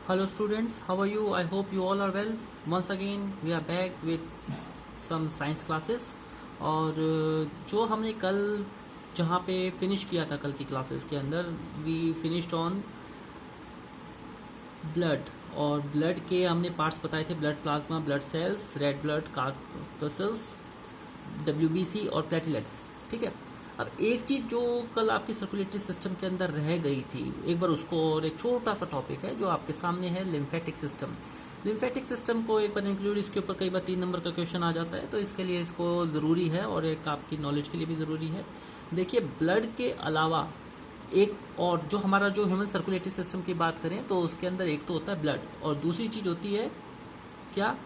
Hello students, how are you? I hope you all are well. Once again we are back with some science classes और जो हमने कल जहाँ पे finish किया था कल की क्लासेस के अंदर वी फिनिश्ड ऑन ब्लड और ब्लड के हमने पार्ट्स बताए थे blood plasma, blood cells, red blood corpuscles, WBC और प्लेटलेट्स। ठीक है, अब एक चीज़ जो कल आपकी सर्कुलेटरी सिस्टम के अंदर रह गई थी एक बार उसको, और एक छोटा सा टॉपिक है जो आपके सामने है लिम्फेटिक सिस्टम। लिम्फेटिक सिस्टम को एक बार इंक्लूड, इसके ऊपर कई बार 3 नंबर का क्वेश्चन आ जाता है तो इसके लिए इसको ज़रूरी है और एक आपकी नॉलेज के लिए भी ज़रूरी है। देखिए, ब्लड के अलावा एक और जो हमारा जो ह्यूमन सर्कुलेटरी सिस्टम की बात करें तो उसके अंदर एक तो होता है ब्लड और दूसरी चीज़ होती है क्या,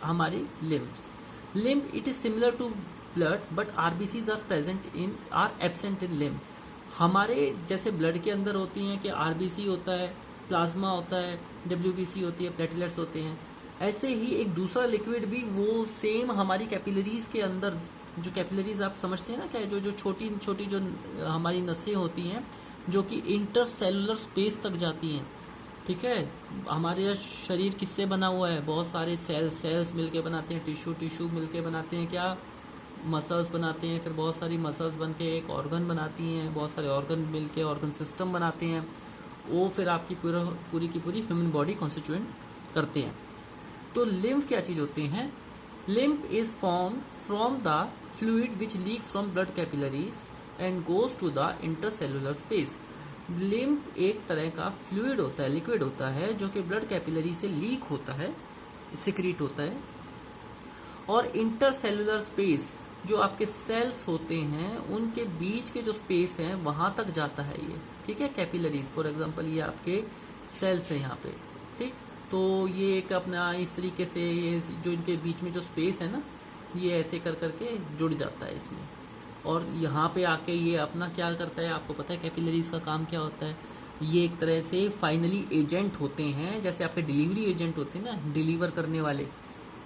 हमारी lymph. Lymph it is similar to blood but RBCs are absent in lymph. हमारे जैसे ब्लड के अंदर होती हैं कि RBC होता है, प्लाज्मा होता है, WBC होती है, प्लेटलेट्स होते हैं, ऐसे ही एक दूसरा लिक्विड भी वो सेम हमारी कैपिलरीज के अंदर, जो कैपिलरीज आप समझते हैं ना क्या, जो छोटी छोटी जो हमारी नसें होती हैं जो कि इंटरसेलुलर स्पेस तक जाती हैं। ठीक है, हमारे शरीर किससे बना हुआ है, बहुत सारे सेल्स मिलके बनाते हैं, टिश्यू मिलके बनाते हैं, क्या मसल्स बनाते हैं, फिर बहुत सारी मसल्स बन के एक ऑर्गन बनाती हैं, बहुत सारे ऑर्गन मिलके ऑर्गन सिस्टम बनाते हैं, वो फिर आपकी पूरी की पूरी ह्यूमन बॉडी कॉन्स्टिट्यूएंट करते हैं। तो लिम्फ क्या चीज़ होते हैं? Lymph is form from the fluid which leaks from blood capillaries and goes to the intercellular space. Lymph एक तरह का फ्लूइड होता है, लिक्विड होता है जो कि ब्लड कैपिलरी से लीक होता है, सिक्रीट होता है, और इंटरसेलुलर स्पेस जो आपके सेल्स होते हैं उनके बीच के जो स्पेस है वहां तक जाता है ये। ठीक है, कैपिलरीज फॉर एग्जांपल ये आपके सेल्स है यहाँ पे। ठीक, तो ये एक अपना इस तरीके से ये जो इनके बीच में जो स्पेस है ना, ये ऐसे कर करके जुड़ जाता है इसमें, और यहाँ पे आके ये अपना क्या करता है, आपको पता है कैपिलरीज का काम क्या होता है? ये एक तरह से फाइनली एजेंट होते हैं, जैसे आपके डिलीवरी एजेंट होते हैं ना, डिलीवर करने वाले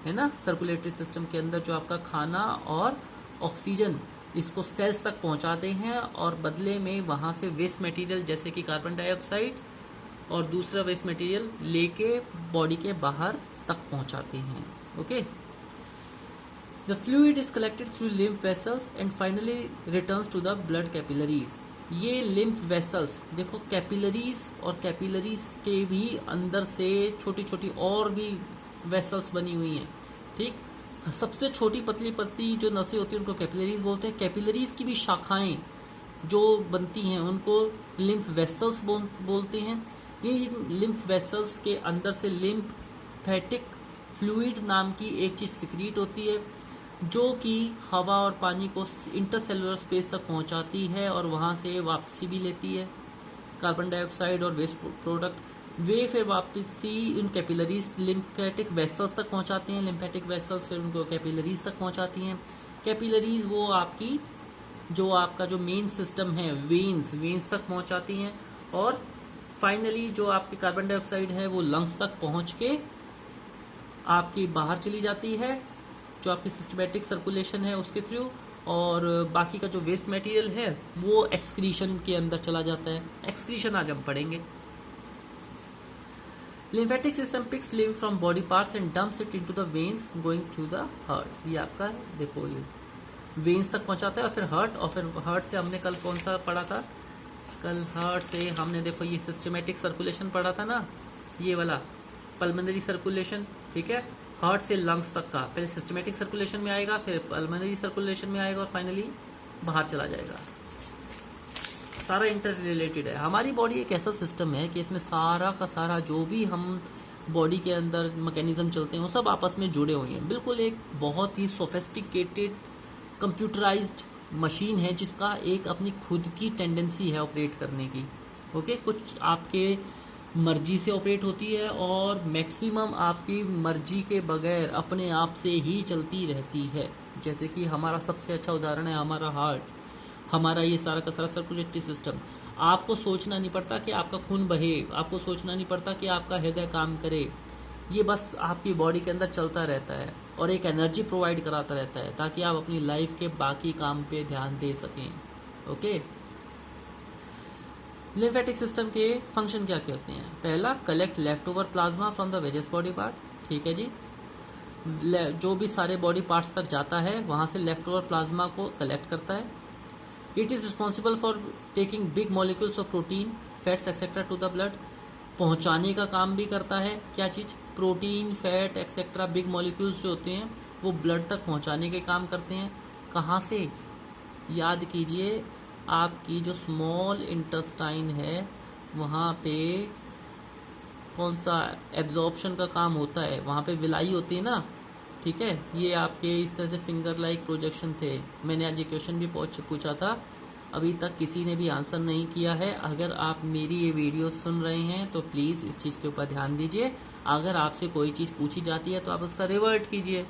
है ना, सर्कुलेटरी सिस्टम के अंदर जो आपका खाना और ऑक्सीजन इसको सेल्स तक पहुंचाते हैं और बदले में वहां से वेस्ट मटेरियल जैसे कि कार्बन डाइऑक्साइड और दूसरा वेस्ट मटेरियल लेके बॉडी के बाहर तक पहुंचाते हैं। Okay, the fluid is collected through lymph vessels and finally returns to the blood capillaries. ये लिम्फ वेसल्स देखो, कैपिलरीज और कैपिलरीज के भी अंदर से छोटी छोटी और भी वेसल्स बनी हुई हैं। ठीक, सबसे छोटी पतली पतली जो नसें होती हैं उनको कैपिलरीज बोलते हैं। कैपिलरीज की भी शाखाएं जो बनती हैं उनको लिम्फ वेसल्स बोलते हैं। इन लिम्फ वेसल्स के अंदर से लिम्फेटिक फ्लूइड नाम की एक चीज सिक्रीट होती है जो कि हवा और पानी को इंटरसेलुलर स्पेस तक पहुंचाती है और वहां से वापसी भी लेती है, कार्बन डाइऑक्साइड और वेस्ट प्रोडक्ट वे फिर वापसी उन कैपिलरीज लिम्फेटिक वेसल्स तक पहुंचाते हैं। लिम्फेटिक वेसल्स फिर उनको कैपिलरीज तक पहुंचाती हैं। कैपिलरीज वो आपकी जो आपका जो मेन सिस्टम है वेन्स तक पहुंचाती हैं, और फाइनली जो आपकी कार्बन डाइऑक्साइड है वो लंग्स तक पहुंच के आपकी बाहर चली जाती है, जो आपकी सिस्टमेटिक सर्कुलेशन है उसके थ्रू, और बाकी का जो वेस्ट मटेरियल है वो एक्सक्रीशन के अंदर चला जाता है। एक्सक्रीशन आज हम पढ़ेंगे। Lymphatic system picks lymph from body parts and dumps it into the veins going to the heart. ये आपका देखो ये वेन्स तक पहुंचाता है और फिर हार्ट, और फिर हार्ट से हमने कल कौन सा पढ़ा था? कल हार्ट से हमने देखो ये सिस्टमेटिक सर्कुलेशन पढ़ा था ना, ये वाला पल्मोनरी सर्कुलेशन। ठीक है, हार्ट से लंग्स तक का पहले सिस्टमेटिक सर्कुलेशन में आएगा, फिर पल्मोनरी सर्कुलेशन में आएगा और फाइनली बाहर चला जाएगा। सारा इंटर रिलेटेड है। हमारी बॉडी एक ऐसा सिस्टम है कि इसमें सारा का सारा जो भी हम बॉडी के अंदर मैकेनिज्म चलते हैं वो सब आपस में जुड़े हुए हैं। बिल्कुल एक बहुत ही सोफिस्टिकेटेड कंप्यूटराइज्ड मशीन है जिसका एक अपनी खुद की टेंडेंसी है ऑपरेट करने की। ओके, कुछ आपके मर्जी से ऑपरेट होती है और मैक्सिमम आपकी मर्जी के बगैर अपने आप से ही चलती रहती है। जैसे कि हमारा सबसे अच्छा उदाहरण है हमारा हार्ट, हमारा ये सारा का सारा सर्कुलेटरी सिस्टम। आपको सोचना नहीं पड़ता कि आपका खून बहे, आपको सोचना नहीं पड़ता कि आपका हृदय काम करे, ये बस आपकी बॉडी के अंदर चलता रहता है और एक एनर्जी प्रोवाइड कराता रहता है ताकि आप अपनी लाइफ के बाकी काम पे ध्यान दे सकें। ओके, लिम्फेटिक सिस्टम के फंक्शन क्या क्या होते हैं? पहला, collect left over plasma from the various body part, ठीक है जी। जो भी सारे बॉडी पार्ट्स तक जाता है वहाँ से लेफ्ट ओवर प्लाज्मा को कलेक्ट करता है। It is responsible for taking big molecules of protein, fats etcetera to the blood. पहुँचाने का काम भी करता है क्या चीज़? Protein, fat etcetera big molecules जो होते हैं वो ब्लड तक पहुँचाने के काम करते हैं। कहाँ से? याद कीजिए, आपकी जो स्मॉल इंटेस्टाइन है वहाँ पे कौन सा एब्जॉर्प्शन का काम होता है? वहाँ पे विलाई होती है ना, ठीक है। ये आपके इस तरह से फिंगर लाइक प्रोजेक्शन थे। मैंने आज ये क्वेश्चन भी पूछा था, अभी तक किसी ने भी आंसर नहीं किया है। अगर आप मेरी ये वीडियो सुन रहे हैं तो प्लीज़ इस चीज़ के ऊपर ध्यान दीजिए। अगर आपसे कोई चीज़ पूछी जाती है तो आप उसका रिवर्ट कीजिए,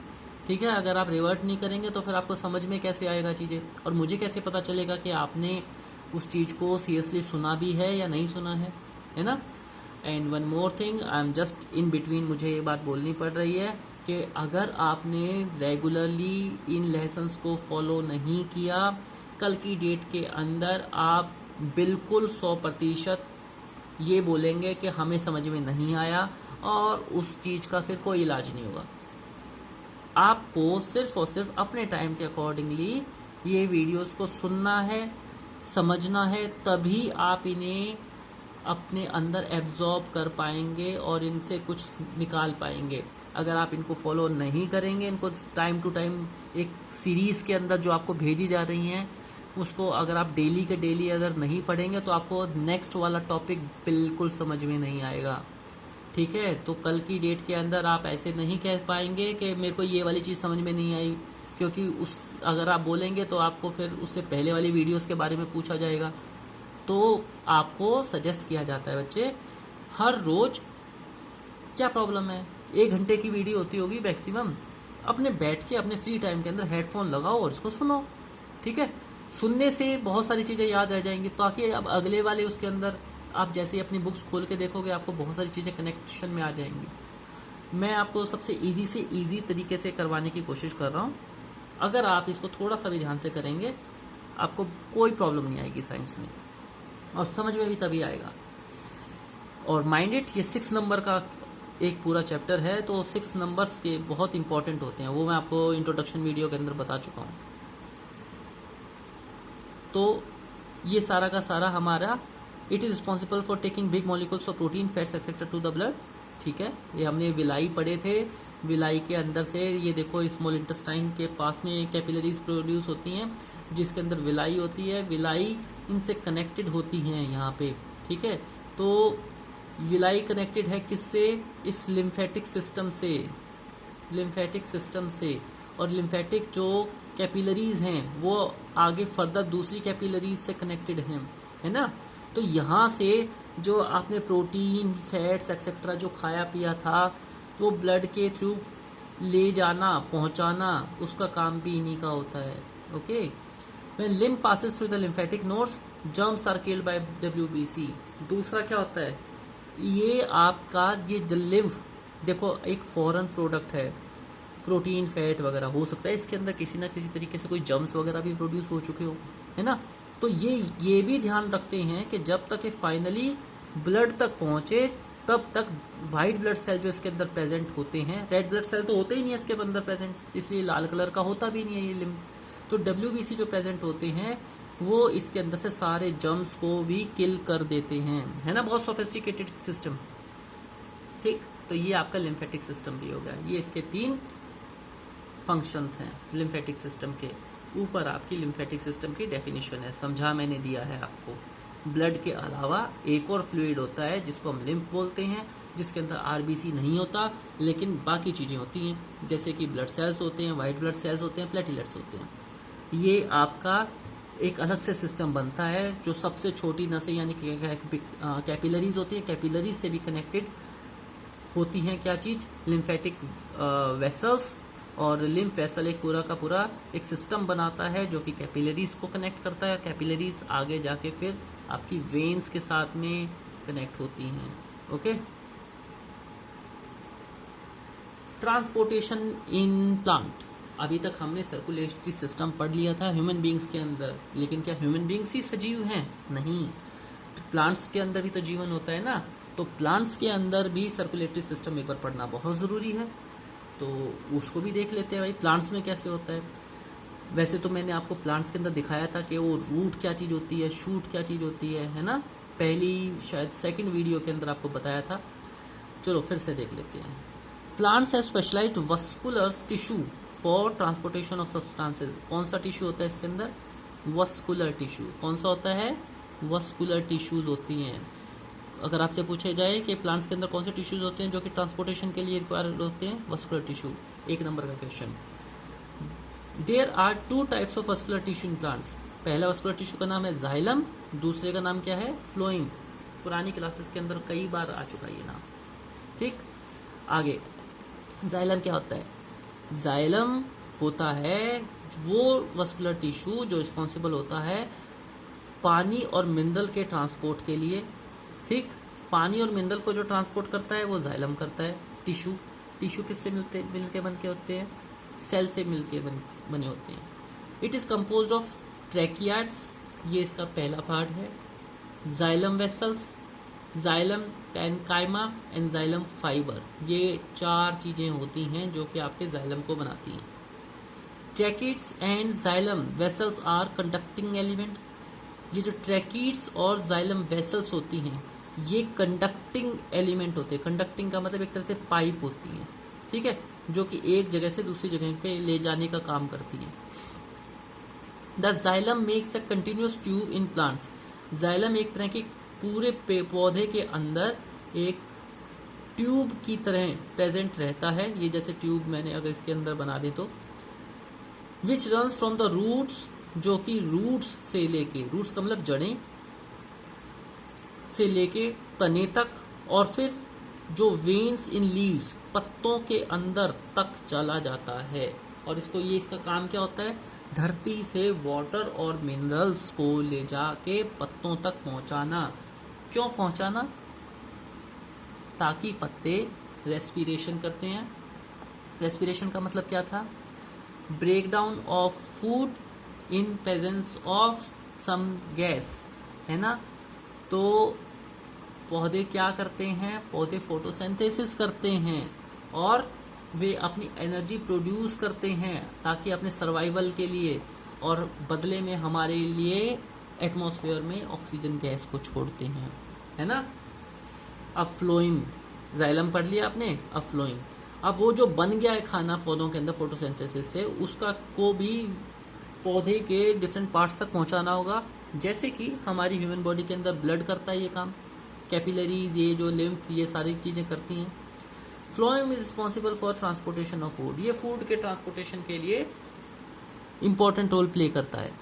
ठीक है। अगर आप रिवर्ट नहीं करेंगे तो फिर आपको समझ में कैसे आएगा चीज़ें, और मुझे कैसे पता चलेगा कि आपने उस चीज़ को सीरियसली सुना भी है या नहीं सुना है ना। And one more thing, I am just in between, मुझे ये बात बोलनी पड़ रही है कि अगर आपने रेगुलरली इन लेसन्स को फॉलो नहीं किया, कल की डेट के अंदर आप बिल्कुल 100% ये बोलेंगे कि हमें समझ में नहीं आया, और उस चीज़ का फिर कोई इलाज नहीं होगा। आपको सिर्फ और सिर्फ अपने टाइम के अकॉर्डिंगली ये वीडियोस को सुनना है, समझना है, तभी आप इन्हें अपने अंदर एब्जॉर्ब कर पाएंगे और इनसे कुछ निकाल पाएंगे। अगर आप इनको फॉलो नहीं करेंगे, इनको टाइम टू टाइम एक सीरीज़ के अंदर जो आपको भेजी जा रही हैं उसको अगर आप डेली के डेली अगर नहीं पढ़ेंगे तो आपको नेक्स्ट वाला टॉपिक बिल्कुल समझ में नहीं आएगा, ठीक है। तो कल की डेट के अंदर आप ऐसे नहीं कह पाएंगे कि मेरे को ये वाली चीज़ समझ में नहीं आई, क्योंकि अगर आप बोलेंगे तो आपको फिर उससे पहले वाली वीडियोस के बारे में पूछा जाएगा। तो आपको सजेस्ट किया जाता है बच्चे, हर रोज, क्या प्रॉब्लम है, 1 घंटे की वीडियो होती होगी मैक्सिमम, अपने बैठ के अपने फ्री टाइम के अंदर हेडफोन लगाओ और इसको सुनो, ठीक है। सुनने से बहुत सारी चीज़ें याद रह जाएंगी, ताकि अब अगले वाले उसके अंदर आप जैसे अपनी बुक्स खोल के देखोगे आपको बहुत सारी चीज़ें कनेक्शन में आ जाएंगी। मैं आपको सबसे इजी से इजी तरीके से करवाने की कोशिश कर रहा हूँ। अगर आप इसको थोड़ा सा भी ध्यान से करेंगे आपको कोई प्रॉब्लम नहीं आएगी साइंस में, और समझ में भी तभी आएगा। और माइंड इट, ये 6 नंबर का एक पूरा चैप्टर है, तो 6 नंबर्स के बहुत इंपॉर्टेंट होते हैं, वो मैं आपको इंट्रोडक्शन वीडियो के अंदर बता चुका हूँ। तो ये सारा का सारा हमारा, it is responsible for taking big molecules of protein, fats etcetera to the blood, ठीक है। ये हमने विलाई पढ़े थे, विलाई के अंदर से ये देखो स्मॉल इंटेस्टाइन के पास में कैपिलरीज प्रोड्यूस होती हैं जिसके अंदर विलाई होती है, विलाई इनसे कनेक्टेड होती हैं यहाँ पे, ठीक है। तो विलाई कनेक्टेड है किससे? इस लिम्फेटिक सिस्टम से, लिम्फेटिक सिस्टम से। और लिम्फेटिक जो कैपिलरीज हैं वो आगे फर्दर दूसरी कैपिलरीज से कनेक्टेड हैं, है ना। तो यहाँ से जो आपने प्रोटीन, फैट्स एक्सेट्रा जो खाया पिया था वो ब्लड के थ्रू ले जाना, पहुँचाना, उसका काम भी इन्हीं का होता है, okay. When lymph passes through the lymphatic nodes, germs are killed by WBC। दूसरा क्या होता है, ये आपका ये लिम्फ देखो एक फॉरेन प्रोडक्ट है, प्रोटीन, फैट वगैरह, हो सकता है इसके अंदर किसी ना किसी तरीके से कोई जर्म्स वगैरह भी प्रोड्यूस हो चुके हो, है ना। तो ये भी ध्यान रखते हैं कि जब तक ये फाइनली ब्लड तक पहुंचे तब तक वाइट ब्लड सेल जो इसके अंदर प्रेजेंट होते हैं, रेड ब्लड सेल तो होते ही नहीं है इसके अंदर प्रेजेंट, इसलिए लाल कलर का होता भी नहीं है ये लिम्फ। तो WBC जो प्रेजेंट होते हैं वो इसके अंदर से सारे जर्म्स को भी किल कर देते हैं, है ना। बहुत सोफिस्टिकेटेड सिस्टम, ठीक। तो ये आपका लिम्फेटिक सिस्टम भी हो गया। ये इसके 3 फंक्शंस हैं लिम्फेटिक सिस्टम के। ऊपर आपकी लिम्फेटिक सिस्टम की डेफिनेशन है, समझा मैंने दिया है आपको। ब्लड के अलावा एक और फ्लूइड होता है जिसको हम लिम्फ बोलते हैं, जिसके अंदर RBC नहीं होता लेकिन बाकी चीज़ें होती हैं, जैसे कि ब्लड सेल्स होते हैं, वाइट ब्लड सेल्स होते हैं, प्लेटलेट्स होते हैं। ये आपका एक अलग से सिस्टम बनता है जो सबसे छोटी नसें यानी कैपिलरीज होती हैं, कैपिलरीज से भी कनेक्टेड होती हैं क्या चीज़, लिम्फेटिक वेसल्स। और लिम्फ वेसल एक पूरा का पूरा एक सिस्टम बनाता है जो कि कैपिलरीज को कनेक्ट करता है। कैपिलरीज आगे जाके फिर आपकी वेन्स के साथ में कनेक्ट होती हैं, ओके। ट्रांसपोर्टेशन इन प्लांट, अभी तक हमने सर्कुलेटरी सिस्टम पढ़ लिया था ह्यूमन बींग्स के अंदर, लेकिन क्या ह्यूमन बींग्स ही सजीव हैं? नहीं, प्लांट्स के अंदर भी तो जीवन होता है ना, तो प्लांट्स के अंदर भी सर्कुलेटरी सिस्टम एक बार पढ़ना बहुत ज़रूरी है, तो उसको भी देख लेते हैं भाई प्लांट्स में कैसे होता है। वैसे तो मैंने आपको प्लांट्स के अंदर दिखाया था कि वो रूट क्या चीज़ होती है, शूट क्या चीज़ होती है ना, पहली शायद सेकंड वीडियो के अंदर आपको बताया था। चलो फिर से देख लेते हैं। Plants have specialized vascular tissue for transportation of substances. कौन सा टिश्यू होता है इसके अंदर? Vascular tissue. कौन सा होता है? वस्कुलर टिश्यूज होती हैं। अगर आपसे पूछे जाए कि प्लांट्स के अंदर कौन से टिश्यूज होते हैं जो कि ट्रांसपोर्टेशन के लिए रिक्वायर्ड होते हैं, वस्कुलर टिश्यू, 1 नंबर का question. There are 2 types of vascular tissue in plants. पहला वस्कुलर टिश्यू का नाम है जाइलम, दूसरे का नाम क्या है? फ्लोएम। पुरानी क्लासेस के अंदर कई बार आ चुका है ये नाम। ठीक, आगे जाइलम क्या होता है? जाइलम होता है वो वस्कुलर टिश्यू जो रिस्पॉन्सिबल होता है पानी और मिनरल के ट्रांसपोर्ट के लिए। ठीक, पानी और मिनरल को जो ट्रांसपोर्ट करता है वो जाइलम करता है। टिश्यू किससे मिलके बन के होते हैं? सेल से मिलके बने होते हैं। It is composed of tracheids, ये इसका पहला पार्ट है। Xylem vessels, xylem parenchyma and xylem fibre, ये 4 चीजें होती हैं जो कि आपके जाइलम को बनाती हैं। Tracheids and xylem vessels are conducting element. ये जो ट्रैकिड्स और जाइलम वेसल्स होती हैं ये कंडक्टिंग एलिमेंट होते हैं। कंडक्टिंग का मतलब एक तरह से पाइप होती हैं, ठीक है, जो कि एक जगह से दूसरी जगह पे ले जाने का काम करती हैं। The xylem makes a continuous tube in plants. Xylem एक तरह के पूरे पौधे के अंदर एक ट्यूब की तरह प्रेजेंट रहता है। ये जैसे ट्यूब मैंने अगर इसके अंदर बना दे तो, which runs from the roots, जो कि रूट्स से लेके, रूट्स का मतलब जड़ें से लेके तने तक, और फिर जो वेन्स इन लीव्स, पत्तों के अंदर तक चला जाता है। और इसको ये इसका काम क्या होता है? धरती से वाटर और मिनरल्स को ले जाके पत्तों तक पहुंचाना। क्यों पहुंचाना? ताकि पत्ते रेस्पिरेशन करते हैं। रेस्पिरेशन का मतलब क्या था? Break down of food in presence of some gas, है ना। तो पौधे क्या करते हैं? पौधे फोटोसिंथेसिस करते हैं और वे अपनी एनर्जी प्रोड्यूस करते हैं ताकि अपने सर्वाइवल के लिए, और बदले में हमारे लिए एटमॉस्फेयर में ऑक्सीजन गैस को छोड़ते हैं, है ना। अब फ्लोइम, जाइलम पढ़ लिया आपने, अब फ्लोइम। अब वो जो बन गया है खाना पौधों के अंदर फोटोसिंथेसिस से, उसका को भी पौधे के डिफरेंट पार्ट्स तक पहुंचाना होगा। जैसे कि हमारी ह्यूमन बॉडी के अंदर ब्लड करता है ये काम, कैपिलरीज, ये जो लिम्फ, ये सारी चीज़ें करती हैं। Phloem is responsible for transportation of food. ये फूड के ट्रांसपोर्टेशन के लिए इंपॉर्टेंट रोल प्ले करता है।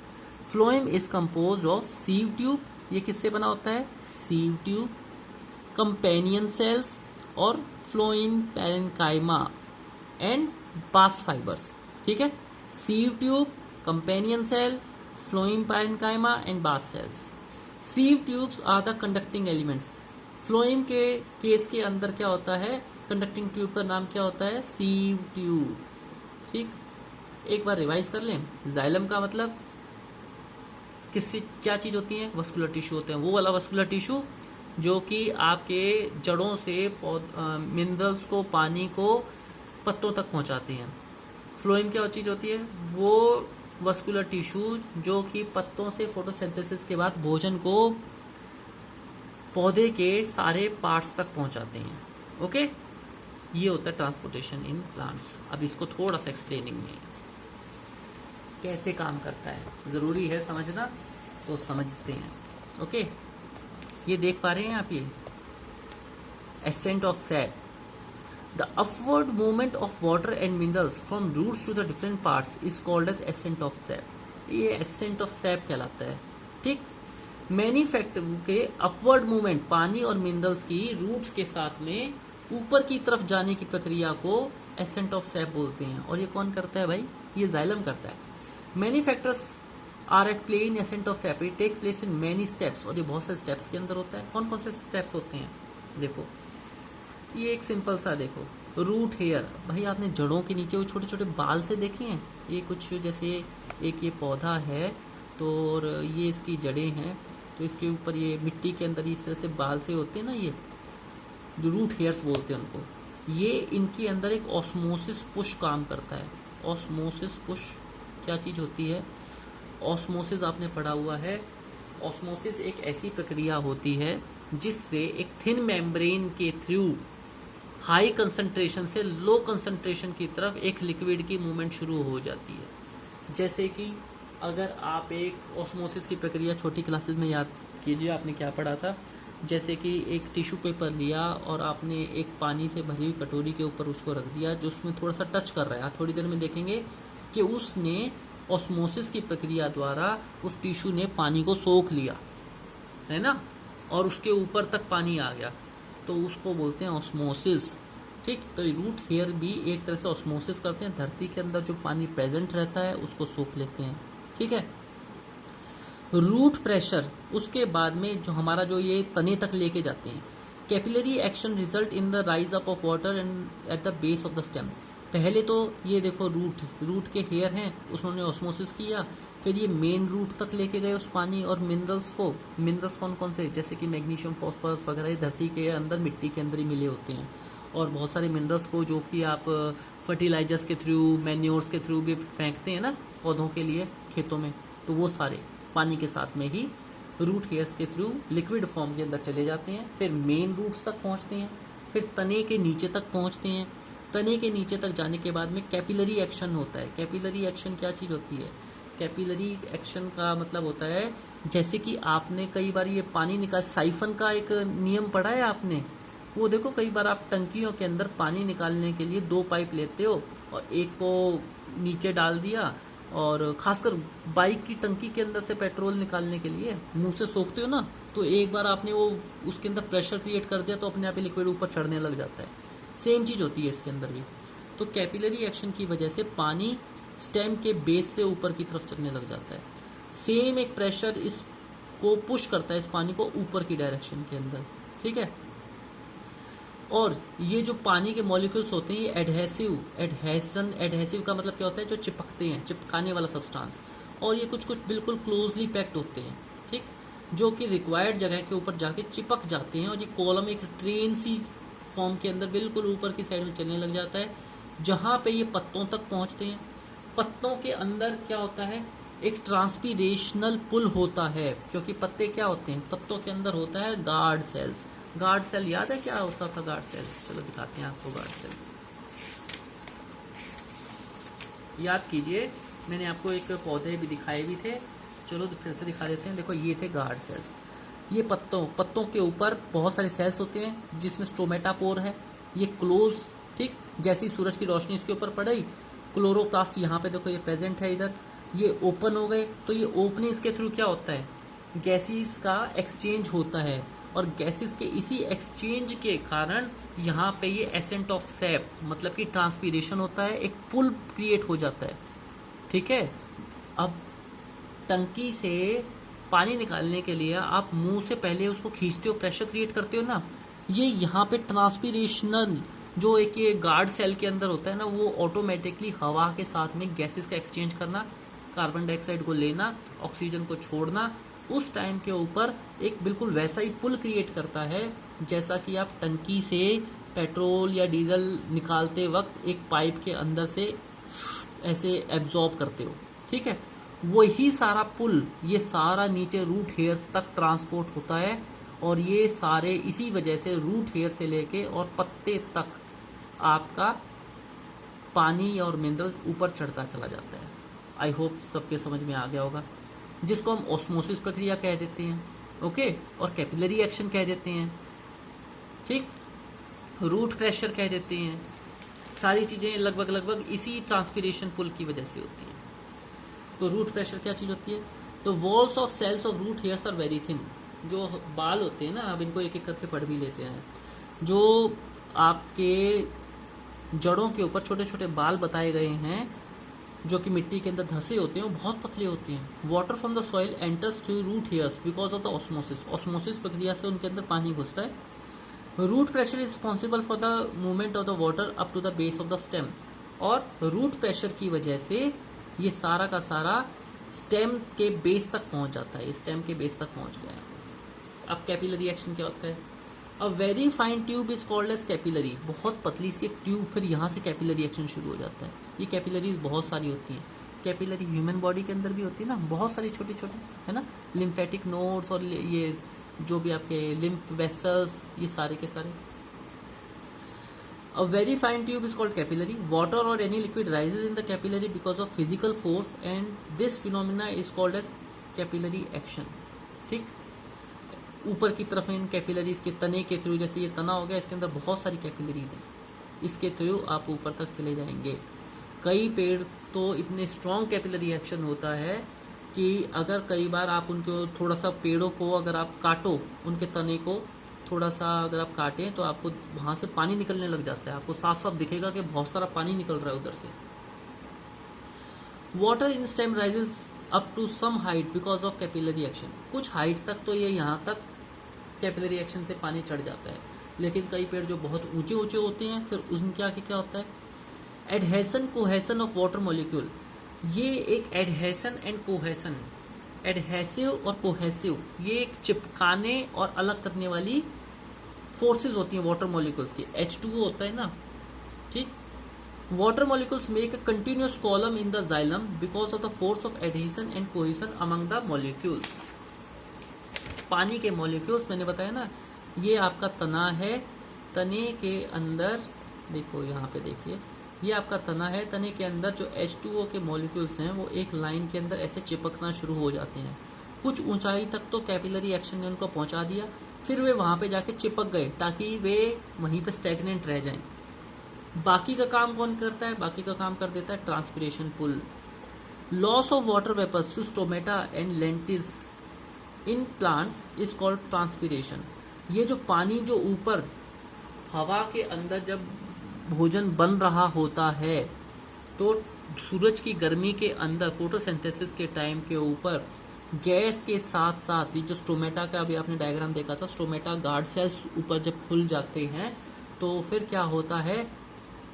Phloem is compose of sieve tube, ये किससे बना होता है? सीव ट्यूब, कंपेनियन सेल्स और phloem parenchyma and bast fibres. ठीक है, sieve tube, companion cell, phloem parenchyma and bast cells. Sieve tubes are the conducting elements. Phloem के case के अंदर क्या होता है? कंडक्टिंग ट्यूब का नाम क्या होता है? Sieve tube. ठीक, एक बार रिवाइज कर लें। जाइलम का मतलब किससे क्या चीज होती है? वस्कुलर टिश्यू होते हैं। वो वाला वस्कुलर टिश्यू जो कि आपके जड़ों से मिनरल्स को, पानी को पत्तों तक पहुंचाते हैं। फ्लोएम क्या चीज होती है? वो वस्कुलर टिश्यू जो कि पत्तों से फोटोसिंथेसिस के बाद भोजन को पौधे के सारे पार्ट्स तक पहुंचाते हैं। ओके, ये होता है ट्रांसपोर्टेशन इन प्लांट्स। अब इसको थोड़ा सा एक्सप्लेनिंग में कैसे काम करता है जरूरी है समझना, तो समझते हैं। ओके, ये देख पा रहे हैं आप, ये ascent of sap. The upward movement of water and minerals from roots to the different parts is called as ascent of sap. ये एसेंट ऑफ सैप कहलाता है। ठीक, मैनी फैक्टर के अपवर्ड मूवमेंट, पानी और मिनरल्स की रूट्स के साथ में ऊपर की तरफ जाने की प्रक्रिया को एसेंट ऑफ सैप बोलते हैं। और ये कौन करता है भाई? ये जाइलम करता है। Many factors are at play in ascent of sap. It takes place in many steps, और ये बहुत से स्टेप्स के अंदर होता है। कौन कौन से स्टेप्स होते हैं? देखो, ये एक सिंपल सा देखो, रूट हेयर। भाई आपने जड़ों के नीचे वो छोटे छोटे बाल से देखे हैं? ये कुछ जैसे एक ये पौधा है तो, और ये इसकी जड़ें हैं, तो इसके ऊपर ये मिट्टी के अंदर इस तरह से बाल से होते हैं ना, ये जो रूट हेयर्स बोलते हैं उनको, ये इनके अंदर एक ऑस्मोसिस पुश काम करता है। ऑस्मोसिस पुश क्या चीज़ होती है? ऑस्मोसिस आपने पढ़ा हुआ है। ऑस्मोसिस एक ऐसी प्रक्रिया होती है जिससे एक थिन मेम्ब्रेन के थ्रू हाई कंसंट्रेशन से लो कंसंट्रेशन की तरफ एक लिक्विड की मूवमेंट शुरू हो जाती है। जैसे कि अगर आप एक ऑस्मोसिस की प्रक्रिया छोटी क्लासेस में याद कीजिए, आपने क्या पढ़ा था, जैसे कि एक टिश्यू पेपर लिया और आपने एक पानी से भरी हुई कटोरी के ऊपर उसको रख दिया जो उसमें थोड़ा सा टच कर रहा है। आप थोड़ी देर में देखेंगे कि उसने ऑस्मोसिस की प्रक्रिया द्वारा उस टिश्यू ने पानी को सोख लिया, है ना, और उसके ऊपर तक पानी आ गया, तो उसको बोलते हैं ऑस्मोसिस। ठीक, तो रूट हेयर भी एक तरह से ऑस्मोसिस करते हैं, धरती के अंदर जो पानी प्रेजेंट रहता है उसको सोख लेते हैं। ठीक है। रूट प्रेशर उसके बाद में जो हमारा जो ये तने तक लेके जाते हैं। Capillary action result in the rise up of water and at the base of the stem. पहले तो ये देखो रूट के हेयर हैं, उसने ऑस्मोसिस किया, फिर ये मेन रूट तक लेके गए उस पानी और मिनरल्स को। मिनरल्स कौन कौन से? जैसे कि मैग्नीशियम, फॉस्फोरस वगैरह धरती के अंदर मिट्टी के अंदर ही मिले होते हैं, और बहुत सारे मिनरल्स को जो कि आप फर्टिलाइजर्स के थ्रू, मैन्योर्स के थ्रू भी फेंकते हैं ना पौधों के लिए खेतों में, तो वो सारे पानी के साथ में ही रूट हेयर्स के थ्रू लिक्विड फॉर्म के अंदर चले जाते हैं, फिर मेन रूट्स तक पहुंचते हैं, फिर तने के नीचे तक पहुंचते हैं। तने के नीचे तक जाने के बाद में कैपिलरी एक्शन होता है। कैपिलरी एक्शन क्या चीज़ होती है? कैपिलरी एक्शन का मतलब होता है, जैसे कि आपने कई बार ये पानी निकाल, साइफन का एक नियम पढ़ा है आपने, वो देखो कई बार आप टंकियों के अंदर पानी निकालने के लिए 2 पाइप लेते हो और एक को नीचे डाल दिया, और खासकर बाइक की टंकी के अंदर से पेट्रोल निकालने के लिए मुंह से सोखते हो ना, तो एक बार आपने वो उसके अंदर प्रेशर क्रिएट कर दिया तो अपने आप ही लिक्विड ऊपर चढ़ने लग जाता है। सेम चीज़ होती है इसके अंदर भी। तो कैपिलरी एक्शन की वजह से पानी स्टेम के बेस से ऊपर की तरफ चलने लग जाता है। सेम एक प्रेशर इसको पुश करता है, इस पानी को ऊपर की डायरेक्शन के अंदर। ठीक है। और ये जो पानी के मॉलिक्यूल्स होते हैं ये एडहेसिव का मतलब क्या होता है? जो चिपकते हैं, चिपकाने वाला सब्सटेंस, और ये कुछ कुछ बिल्कुल क्लोजली पैक्ड होते हैं। ठीक, जो कि रिक्वायर्ड जगह के ऊपर जाके चिपक जाते हैं, और ये कॉलम एक ट्रेन सी फॉर्म के अंदर बिल्कुल ऊपर की साइड में चलने लग जाता है, जहाँ पे ये पत्तों तक पहुँचते हैं। पत्तों के अंदर क्या होता है? एक ट्रांसपीरेशनल पुल होता है, क्योंकि पत्ते क्या होते हैं? पत्तों के अंदर होता है गार्ड सेल्स। गार्ड सेल याद है क्या होता था? गार्ड सेल्स, चलो दिखाते हैं आपको गार्ड सेल्स। याद कीजिए, मैंने आपको एक पौधे भी दिखाए भी थे, चलो फिर से दिखा देते हैं। देखो ये थे गार्ड सेल्स। ये पत्तों के ऊपर बहुत सारे सेल्स होते हैं जिसमें स्टोमेटापोर है, ये क्लोज। ठीक, जैसी सूरज की रोशनी इसके ऊपर पड़ी, क्लोरोप्लास्ट यहाँ पे देखो ये प्रेजेंट है इधर, ये ओपन हो गए, तो ये ओपनिंग के थ्रू क्या होता है? गैसेस का एक्सचेंज होता है, और गैसेस के इसी एक्सचेंज के कारण यहाँ पे ये एसेंट ऑफ सैप मतलब कि ट्रांसपीरेशन होता है, एक पुल क्रिएट हो जाता है। ठीक है। अब टंकी से पानी निकालने के लिए आप मुंह से पहले उसको खींचते हो, प्रेशर क्रिएट करते हो ना, ये यहाँ पे ट्रांसपीरेशनल जो एक ये गार्ड सेल के अंदर होता है ना, वो ऑटोमेटिकली हवा के साथ में गैसेस का एक्सचेंज करना, कार्बन डाइऑक्साइड को लेना, ऑक्सीजन को छोड़ना, उस टाइम के ऊपर एक बिल्कुल वैसा ही पुल क्रिएट करता है जैसा कि आप टंकी से पेट्रोल या डीजल निकालते वक्त एक पाइप के अंदर से ऐसे एब्जॉर्ब करते हो। ठीक है। वही सारा पुल ये सारा नीचे रूट हेयर्स तक ट्रांसपोर्ट होता है, और ये सारे इसी वजह से रूट हेयर से लेके और पत्ते तक आपका पानी और मिनरल ऊपर चढ़ता चला जाता है। आई होप सबके समझ में आ गया होगा, जिसको हम ऑस्मोसिस प्रक्रिया कह देते हैं। ओके, और कैपिलरी एक्शन कह देते हैं। ठीक, रूट प्रेशर कह देते हैं। सारी चीज़ें लगभग इसी ट्रांसपीरेशन पुल की वजह से होती हैं। तो रूट प्रेशर क्या चीज़ होती है? तो walls of cells of root hairs are very thin. जो बाल होते हैं ना, अब इनको एक एक करके पढ़ भी लेते हैं। जो आपके जड़ों के ऊपर छोटे छोटे बाल बताए गए हैं जो कि मिट्टी के अंदर धंसे होते हैं, वो बहुत पतले होते हैं। Water from the soil enters through root hairs because of the osmosis. Osmosis प्रक्रिया से उनके अंदर पानी घुसता है। Root pressure is responsible for the movement of the water up to the base of the stem. और रूट प्रेशर की वजह से ये सारा का सारा स्टेम के बेस तक पहुंच जाता है। स्टेम के बेस तक पहुंच गया है। अब कैपिलरी एक्शन क्या होता है? A very fine tube is called as capillary. बहुत पतली सी एक ट्यूब, फिर यहाँ से कैपिलरी एक्शन शुरू हो जाता है। ये कैपिलरीज बहुत सारी होती हैं। कैपिलरी ह्यूमन बॉडी के अंदर भी होती है ना, बहुत सारी छोटी छोटी, है ना, लिम्फेटिक नोड्स और ये जो भी आपके लिम्फ वेसल्स, ये सारे के सारे। A very fine tube is called capillary. Water or any liquid rises in the capillary because of physical force, and this phenomena is called as capillary action. ठीक, ऊपर की तरफ इन कैपिलरीज के तने के थ्रू, जैसे ये तना हो गया, इसके अंदर बहुत सारी कैपिलरीज हैं, इसके थ्रू आप ऊपर तक चले जाएंगे। कई पेड़ तो इतने स्ट्रॉन्ग कैपिलरी एक्शन होता है कि अगर कई बार आप उनको थोड़ा सा, पेड़ों को अगर आप काटो, उनके तने को थोड़ा सा अगर आप काटें तो आपको वहां से पानी निकलने लग जाता है। आपको साफ साफ दिखेगा कि बहुत सारा पानी निकल रहा है उधर से। Water in stem rises up to some height because of capillary action. कुछ हाइट तक तो ये यहाँ तक कैपिलरी एक्शन से पानी चढ़ जाता है, लेकिन कई पेड़ जो बहुत ऊंचे ऊंचे होते हैं, फिर उनके आगे क्या होता है? Adhesion cohesion of water molecule. ये एक एडहेसन एंड कोहेसन, एडहेसिव और कोहेसिव, ये एक चिपकाने और अलग करने वाली फोर्सेस होती हैं वाटर मॉलिक्यूल्स की। H2O होता है ना, ठीक। Water molecules make a continuous column in the xylem because of the force of adhesion and cohesion among the molecules. पानी के मॉलिक्यूल्स मैंने बताया ना, ये आपका तना है, तने के अंदर देखो, यहाँ पे देखिए, ये आपका तना है, तने के अंदर जो H2O के मॉलिक्यूल्स हैं वो एक लाइन के अंदर ऐसे चिपकना शुरू हो जाते हैं। कुछ ऊंचाई तक तो कैपिलरी एक्शन ने उनको पहुंचा दिया, फिर वे वहां पे जाके चिपक गए ताकि वे वहीं पे स्टैग्नेंट रह जाएं। बाकी का काम कौन करता है? बाकी का काम कर देता है transpiration pull. Loss of water vapours through stomata and lentils in plants is called transpiration. ये जो पानी जो ऊपर हवा के अंदर जब भोजन बन रहा होता है, तो सूरज की गर्मी के अंदर फोटोसिंथेसिस के टाइम के ऊपर गैस के साथ साथ ये जो स्टोमेटा का अभी आपने डायग्राम देखा था, स्टोमेटा गार्ड सेल्स ऊपर जब खुल जाते हैं तो फिर क्या होता है,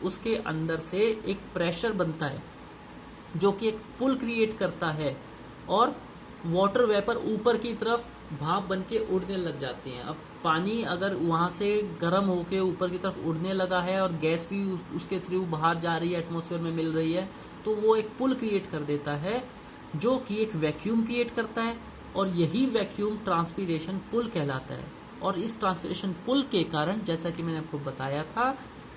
उसके अंदर से एक प्रेशर बनता है जो कि एक पुल क्रिएट करता है और वाटर वेपर ऊपर की तरफ भाप बन के उड़ने लग जाते हैं। अब पानी अगर वहां से गर्म होके ऊपर की तरफ उड़ने लगा है और गैस भी उसके थ्रू बाहर जा रही है, एटमॉस्फेयर में मिल रही है, तो वो एक पुल क्रिएट कर देता है जो कि एक वैक्यूम क्रिएट करता है, और यही वैक्यूम ट्रांसपिरेशन पुल कहलाता है। और इस ट्रांसपिरेशन पुल के कारण, जैसा कि मैंने आपको बताया था,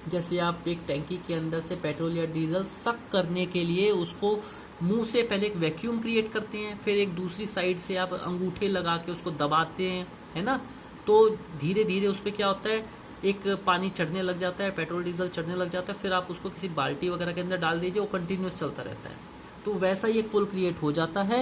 जैसे आप एक टैंकी के अंदर से पेट्रोल या डीजल सक करने के लिए उसको मुंह से पहले एक वैक्यूम क्रिएट करते हैं, फिर एक दूसरी साइड से आप अंगूठे लगा के उसको दबाते हैं, है ना, तो धीरे धीरे उस पर क्या होता है, एक पानी चढ़ने लग जाता है, पेट्रोल डीजल चढ़ने लग जाता है, फिर आप उसको किसी बाल्टी वगैरह के अंदर डाल दीजिए, वो कंटिन्यूस चलता रहता है। तो वैसा ही एक पुल क्रिएट हो जाता है।